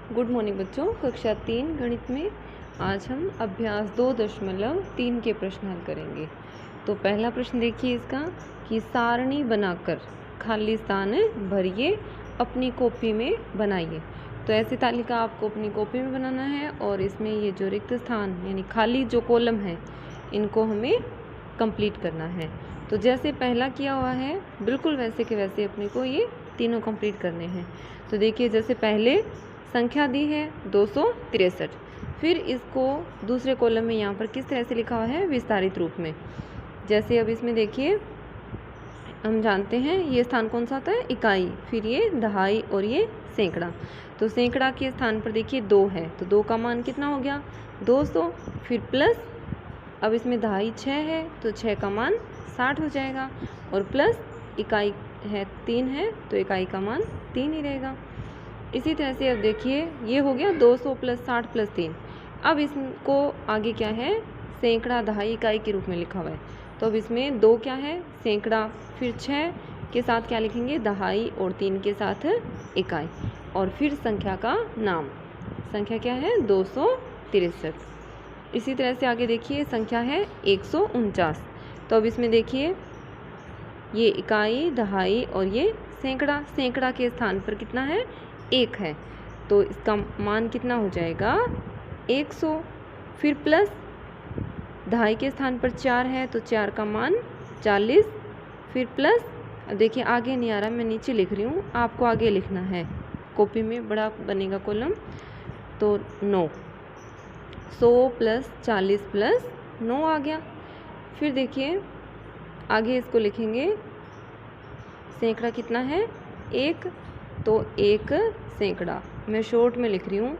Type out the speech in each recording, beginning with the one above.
Good morning बच्चों। कक्षा 3 गणित में आज हम अभ्यास 2.3 के प्रश्न हल करेंगे। तो पहला प्रश्न देखिए इसका कि सारणी बनाकर खाली स्थान भरिए, अपनी कॉपी में बनाइए। तो ऐसी तालिका आपको अपनी कॉपी में बनाना है और इसमें ये जो रिक्त स्थान यानी खाली जो कॉलम है इनको हमें कंप्लीट करना है। तो जैसे पहला किया हुआ है बिल्कुल वैसे के वैसे अपने को ये तीनों कंप्लीट करने हैं। तो देखिए जैसे पहले संख्या दी है 263, फिर इसको दूसरे कॉलम में यहाँ पर किस तरह से लिखा हुआ है विस्तारित रूप में। जैसे अब इसमें देखिए हम जानते हैं ये स्थान कौन सा होता है इकाई, फिर ये दहाई और ये सैकड़ा। तो सैकड़ा के स्थान पर देखिए 2 है तो 2 का मान कितना हो गया 200, फिर प्लस अब इसमें दहाई 6 है तो 6 का मान 60 हो जाएगा और प्लस इकाई है 3 है तो इकाई का मान 3 ही रहेगा। इसी तरह से अब देखिए ये हो गया 200 प्लस 60 प्लस 3। अब इसको आगे क्या है सैकड़ा दहाई इकाई के रूप में लिखा हुआ है। तो अब इसमें 2 क्या है सैकड़ा, फिर 6 के साथ क्या लिखेंगे दहाई और 3 के साथ इकाई और फिर संख्या का नाम। संख्या क्या है 263। इसी तरह से आगे देखिए संख्या है 149। तो अब इसमें देखिए ये इकाई दहाई और ये सैकड़ा, सैकड़ा के स्थान पर कितना है 1 है तो इसका मान कितना हो जाएगा 100, फिर प्लस दहाई के स्थान पर 4 है तो 4 का मान 40, फिर प्लस अब देखिए आगे नहीं आ रहा मैं नीचे लिख रही हूँ, आपको आगे लिखना है कॉपी में बड़ा बनेगा कॉलम। तो 9, 100 प्लस 40 प्लस 9 आ गया। फिर देखिए आगे इसको लिखेंगे सैकड़ा कितना है 1 तो 1 सैकड़ा, मैं शॉर्ट में लिख रही हूँ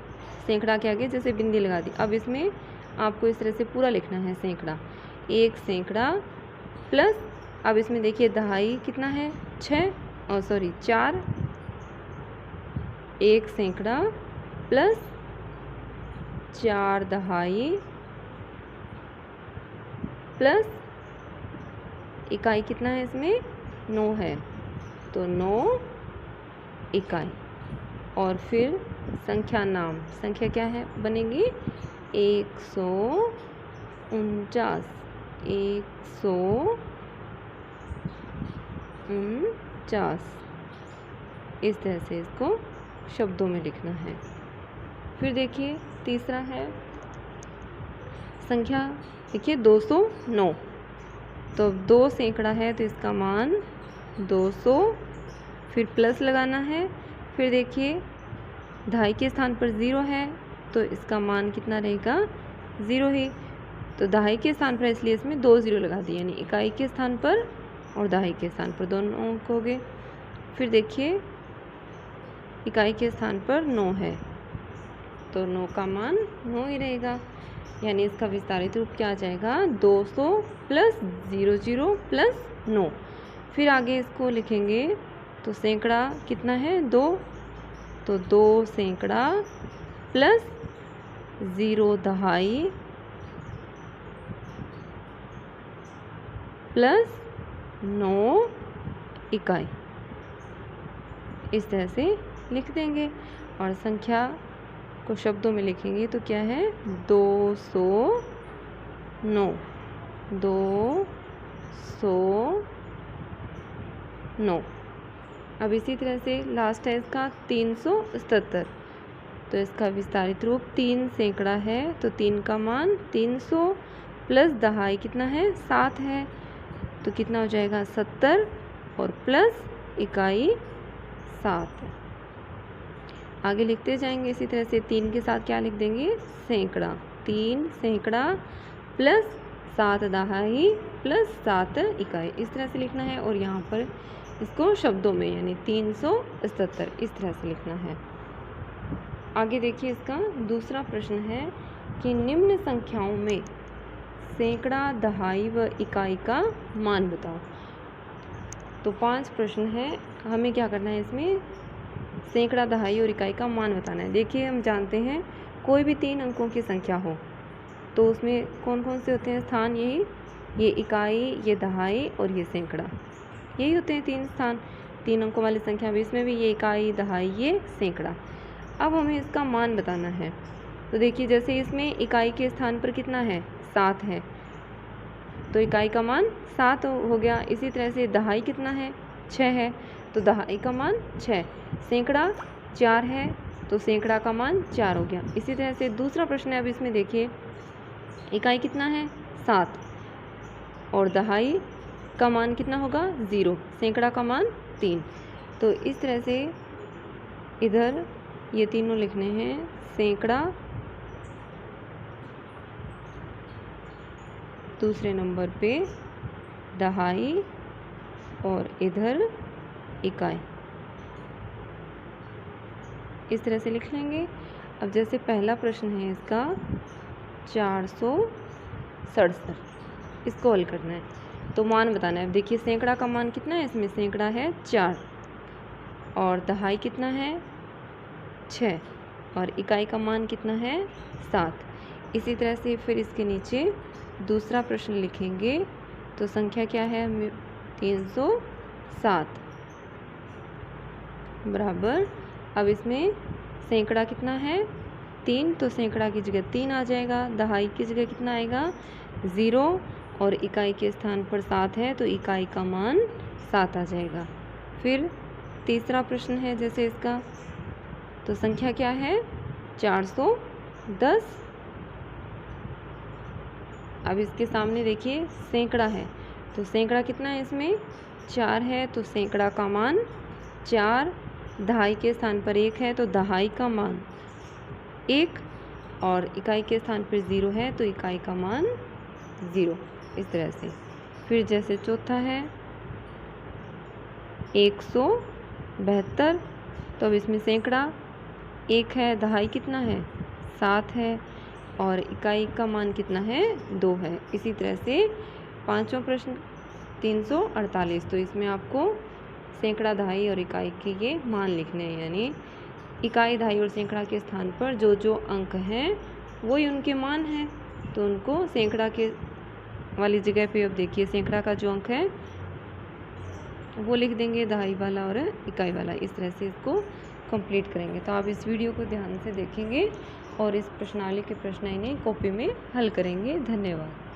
सैकड़ा के आगे जैसे बिंदी लगा दी। अब इसमें आपको इस तरह से पूरा लिखना है सैकड़ा 1 सैकड़ा प्लस अब इसमें देखिए दहाई कितना है 4, 1 सैकड़ा प्लस 4 दहाई प्लस इकाई कितना है इसमें 9 है तो 9 इकाई और फिर संख्या नाम। संख्या क्या है बनेगी 149, 149। इस तरह से इसको शब्दों में लिखना है। फिर देखिए तीसरा है संख्या देखिए 209। तो 2 सैकड़ा है तो इसका मान 200, फिर प्लस लगाना है। फिर देखिए दहाई के स्थान पर 0 है तो इसका मान कितना रहेगा 0 ही। तो दहाई के स्थान पर इसलिए इसमें 2 0 लगा दिए यानी इकाई के स्थान पर और दहाई के स्थान पर दोनों अंक हो गए। फिर देखिए इकाई के स्थान पर 9 है तो 9 का मान 9 ही रहेगा यानी इसका विस्तारित रूप क्या आ जाएगा 200 प्लस 00 प्लस 9। फिर आगे इसको लिखेंगे तो सैकड़ा कितना है 2 तो 2 सैकड़ा प्लस 0 दहाई प्लस 9 इकाई। इस तरह से लिख देंगे और संख्या को शब्दों में लिखेंगे तो क्या है 209, 209। अब इसी तरह से लास्ट है इसका 377। तो इसका विस्तारित रूप 3 सैकड़ा है तो 3 का मान 300 प्लस दहाई कितना है 7 है तो कितना हो जाएगा 70 और प्लस इकाई 7। आगे लिखते जाएंगे इसी तरह से 3 के साथ क्या लिख देंगे सैकड़ा, 3 सैकड़ा प्लस 7 दहाई प्लस 7 इकाई। इस तरह से लिखना है और यहाँ पर इसको शब्दों में यानी 377 इस तरह से लिखना है। आगे देखिए इसका दूसरा प्रश्न है कि निम्न संख्याओं में सैकड़ा दहाई व इकाई का मान बताओ। तो 5 प्रश्न है, हमें क्या करना है इसमें सैकड़ा दहाई और इकाई का मान बताना है। देखिए हम जानते हैं कोई भी 3 अंकों की संख्या हो तो उसमें कौन कौन से होते हैं स्थान, यही ये इकाई, ये दहाई और ये सैकड़ा, यही होते हैं 3 स्थान 3 अंकों वाली संख्या में। इसमें भी ये इकाई दहाई ये सैकड़ा। अब हमें इसका मान बताना है। तो देखिए जैसे इसमें इकाई के स्थान पर कितना है, 7 है, तो इकाई का मान 7 हो गया। इसी तरह से दहाई कितना है, 6 है, तो दहाई का मान 6। सैकड़ा 4 है, तो सैकड़ा का मान 4 हो गया। इसी तरह से दूसरा प्रश्न है, अब इसमें देखिए इकाई कितना है, 7, और दहाई का मान कितना होगा, 0, सैकड़ा का मान 3। तो इस तरह से इधर ये तीनों लिखने हैं, सैकड़ा दूसरे नंबर पे दहाई और इधर इकाई, इस तरह से लिख लेंगे। अब जैसे पहला प्रश्न है इसका 467, इसको हल करना है, तो मान बताना है। देखिए सैकड़ा का मान कितना है, इसमें सैकड़ा है 4, और दहाई कितना है 6, और इकाई का मान कितना है 7। इसी तरह से फिर इसके नीचे दूसरा प्रश्न लिखेंगे, तो संख्या क्या है, 307 बराबर, अब इसमें सैकड़ा कितना है 3, तो सैकड़ा की जगह 3 आ जाएगा, दहाई की जगह कितना आएगा 0, और इकाई के स्थान पर 7 है, तो इकाई का मान 7 आ जाएगा। फिर तीसरा प्रश्न है जैसे इसका, तो संख्या क्या है 410। अब इसके सामने देखिए सैकड़ा है, तो सैकड़ा कितना है, इसमें 4 है, तो सैकड़ा का मान 4, दहाई के स्थान पर 1 है, तो दहाई का मान 1, और इकाई के स्थान पर 0 है, तो इकाई का मान 0, इस तरह से। फिर जैसे चौथा है 172, तो अब इसमें सैकड़ा 1 है, दहाई कितना है 7 है, और इकाई का मान कितना है 2 है। इसी तरह से पांचवा प्रश्न 348, तो इसमें आपको सैकड़ा, दहाई और इकाई के ये मान लिखने हैं, यानी इकाई, दहाई और सैकड़ा के स्थान पर जो जो अंक हैं वही उनके मान हैं, तो उनको सैकड़ा के वाली जगह पे अब देखिए सैकड़ा का जो अंक है वो लिख देंगे, दहाई वाला और इकाई वाला, इस तरह से इसको कंप्लीट करेंगे। तो आप इस वीडियो को ध्यान से देखेंगे और इस प्रश्नावली के प्रश्न इन्हें कॉपी में हल करेंगे। धन्यवाद।